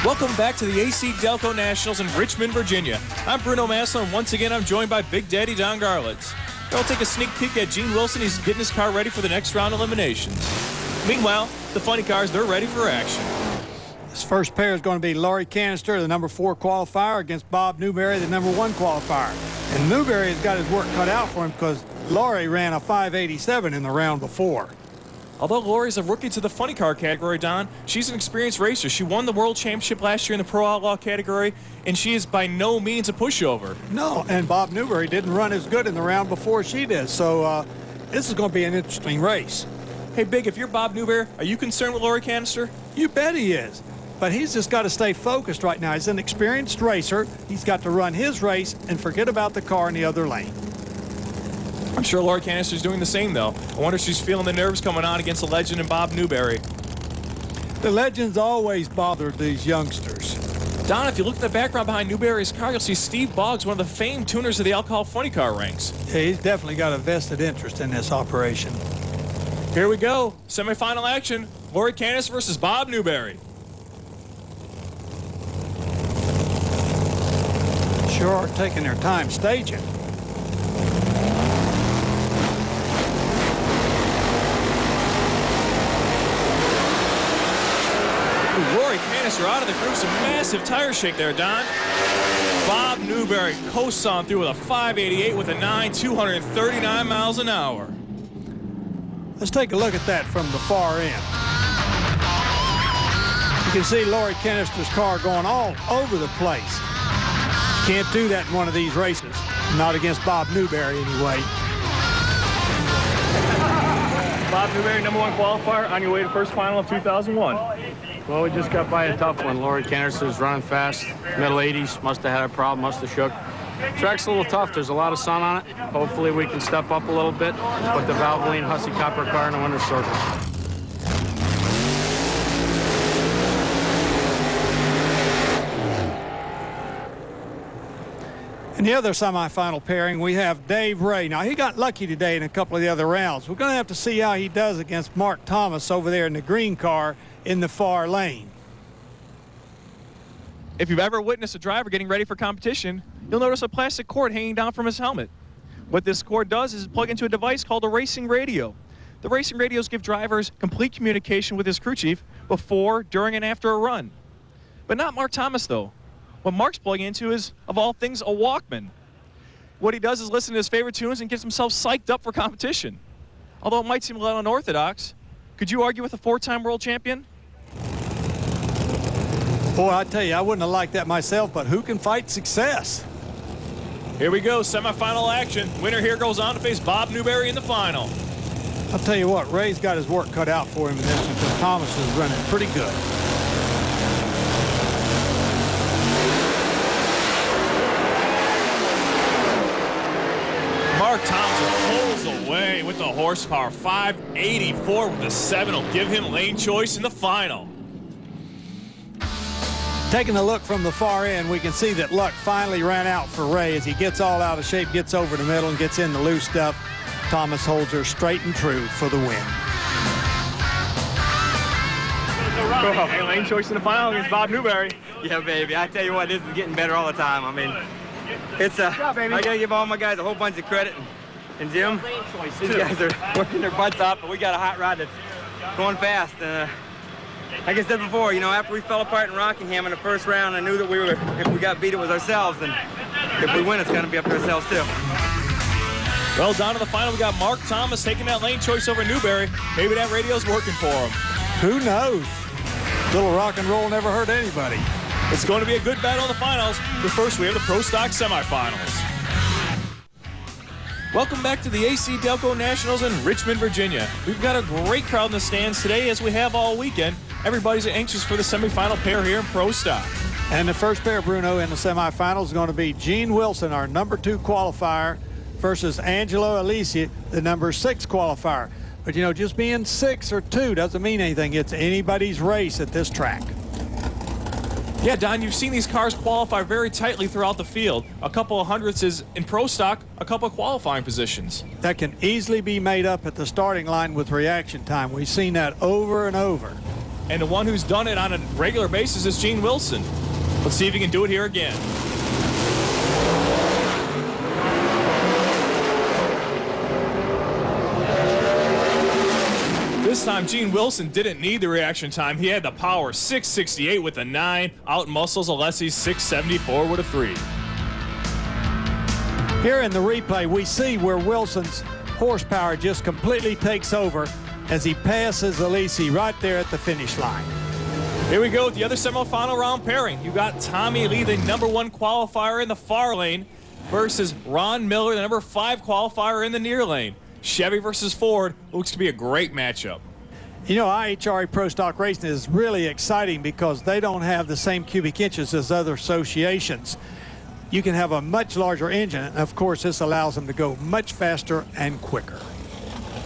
Welcome back to the AC Delco Nationals in Richmond, Virginia. I'm Bruno Massa, and once again I'm joined by Big Daddy Don Garlitz. We'll take a sneak peek at Gene Wilson. He's getting his car ready for the next round of eliminations. Meanwhile, the funny cars, they're ready for action. This first pair is going to be Laurie Canister, the number 4 qualifier, against Bob Newberry, the number 1 qualifier. And Newberry has got his work cut out for him because Laurie ran a 587 in the round before. Although Laurie's a rookie to the funny car category, Don, she's an experienced racer. She won the World Championship last year in the Pro Outlaw category, and she is by no means a pushover. No, and Bob Newberry didn't run as good in the round before she did, so this is going to be an interesting race. Hey, Big, if you're Bob Newberry, are you concerned with Laurie Canister? You bet he is. But he's just got to stay focused right now. He's an experienced racer. He's got to run his race and forget about the car in the other lane. I'm sure Laurie Canister's doing the same, though. I wonder if she's feeling the nerves coming on against the legend and Bob Newberry. The legends always bothered these youngsters. Don, if you look at the background behind Newberry's car, you'll see Steve Boggs, one of the famed tuners of the alcohol funny car ranks. Yeah, he's definitely got a vested interest in this operation. Here we go. Semi-final action. Laurie Canister versus Bob Newberry. Sure are taking their time staging. Laurie Canister out of the group. Some massive tire shake there, Don. Bob Newberry coasts on through with a 588 with a 239 miles an hour. Let's take a look at that from the far end. You can see Laurie Canister's car going all over the place. Can't do that in one of these races. Not against Bob Newberry, anyway. Bob Newberry, number 1 qualifier, on your way to first final of 2001. Well, we just got by a tough one. Laurie Canister's running fast, middle 80s. Must have had a problem, must have shook. Track's a little tough. There's a lot of sun on it. Hopefully we can step up a little bit with the Valvoline Hussey Copper car in the winner's circle. In the other semifinal pairing, we have Dave Ray. Now, he got lucky today in a couple of the other rounds. We're going to have to see how he does against Mark Thomas over there in the green car in the far lane. If you've ever witnessed a driver getting ready for competition, you'll notice a plastic cord hanging down from his helmet. What this cord does is plug into a device called a racing radio. The racing radios give drivers complete communication with his crew chief before, during, and after a run. But not Mark Thomas, though. What Mark's plugging into is, of all things, a Walkman. What he does is listen to his favorite tunes and gets himself psyched up for competition. Although it might seem a little unorthodox, could you argue with a 4-time world champion? Boy, I tell you, I wouldn't have liked that myself, but who can fight success? Here we go, semifinal action. Winner here goes on to face Bob Newberry in the final. I'll tell you what, Ray's got his work cut out for him in this one because Thomas is running pretty good. Mark Thomas pulls away with the horsepower. 584 with a 7 will give him lane choice in the final. Taking a look from the far end, we can see that luck finally ran out for Ray as he gets all out of shape, gets over the middle, and gets in the loose stuff. Thomas holds her straight and true for the win. Hey, lane choice in the final against Bob Newberry. Yeah, baby. I tell you what, this is getting better all the time. I mean, it's I gotta give all my guys a whole bunch of credit. And Jim, these guys are working their butts off, but we got a hot rod that's going fast. Like I said before, you know, after we fell apart in Rockingham in the first round, I knew that if we got beat, it was ourselves, and if we win, it's going to be up to ourselves too. Well, down to the final, we got Mark Thomas taking that lane choice over Newberry. Maybe that radio's working for him. Who knows? Little rock and roll never hurt anybody. It's going to be a good battle in the finals, but first we have the Pro Stock semifinals. Welcome back to the AC Delco Nationals in Richmond, Virginia. We've got a great crowd in the stands today, as we have all weekend. Everybody's anxious for the semifinal pair here in Pro Stock. And the first pair, Bruno, in the semifinals is going to be Gene Wilson, our number 2 qualifier, versus Angelo Alisi, the number 6 qualifier. But, you know, just being 6 or 2 doesn't mean anything. It's anybody's race at this track. Yeah, Don, you've seen these cars qualify very tightly throughout the field. A couple of hundredths is in Pro Stock, a couple of qualifying positions. That can easily be made up at the starting line with reaction time. We've seen that over and over. And the one who's done it on a regular basis is Gene Wilson. Let's see if he can do it here again. This time, Gene Wilson didn't need the reaction time. He had the power. 668 with a 9. Out muscles Alessi's 674 with a 3. Here in the replay, we see where Wilson's horsepower just completely takes over as he passes Alesi right there at the finish line. Here we go with the other semifinal round pairing. You got Tommy Lee, the #1 qualifier in the far lane, versus Ron Miller, the #5 qualifier in the near lane. Chevy versus Ford looks to be a great matchup. You know, IHRA Pro Stock Racing is really exciting because they don't have the same cubic inches as other associations. You can have a much larger engine, and of course this allows them to go much faster and quicker.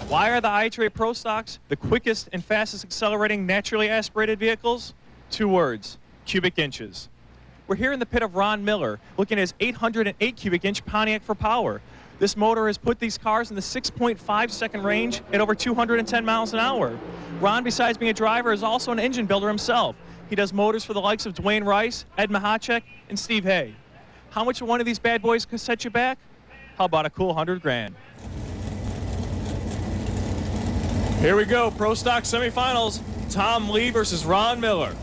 Why are the IHRA Pro Stocks the quickest and fastest accelerating naturally aspirated vehicles? 2 words: cubic inches. We're here in the pit of Ron Miller looking at his 808 cubic inch Pontiac for power. This motor has put these cars in the 6.5-second range at over 210 miles an hour. Ron, besides being a driver, is also an engine builder himself. He does motors for the likes of Dwayne Rice, Ed Mahacek, and Steve Hay. How much one of these bad boys could set you back? How about a cool 100 grand? Here we go, Pro Stock semifinals. Tom Lee versus Ron Miller.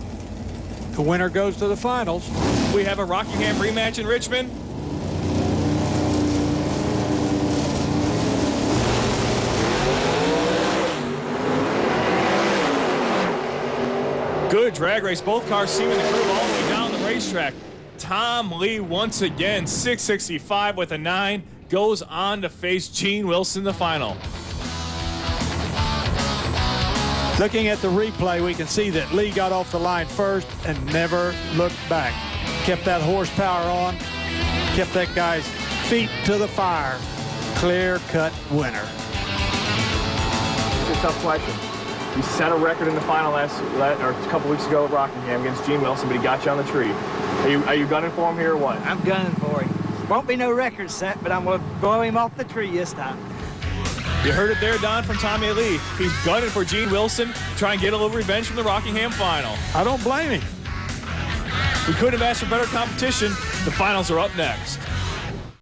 The winner goes to the finals. We have a Rockingham rematch in Richmond. Good drag race. Both cars seeming to groove all the way down the racetrack. Tom Lee once again, 665 with a 9, goes on to face Gene Wilson in the final. Looking at the replay, we can see that Lee got off the line first and never looked back. Kept that horsepower on, kept that guy's feet to the fire. Clear-cut winner. It's a tough question. You set a record in the final or a couple weeks ago at Rockingham against Gene Wilson, but he got you on the tree. Are you gunning for him here or what? I'm gunning for him. Won't be no record set, but I'm going to blow him off the tree this time. You heard it there, Don, from Tommy Lee. He's gunning for Gene Wilson to try and get a little revenge from the Rockingham final. I don't blame him. We couldn't have asked for better competition. The finals are up next.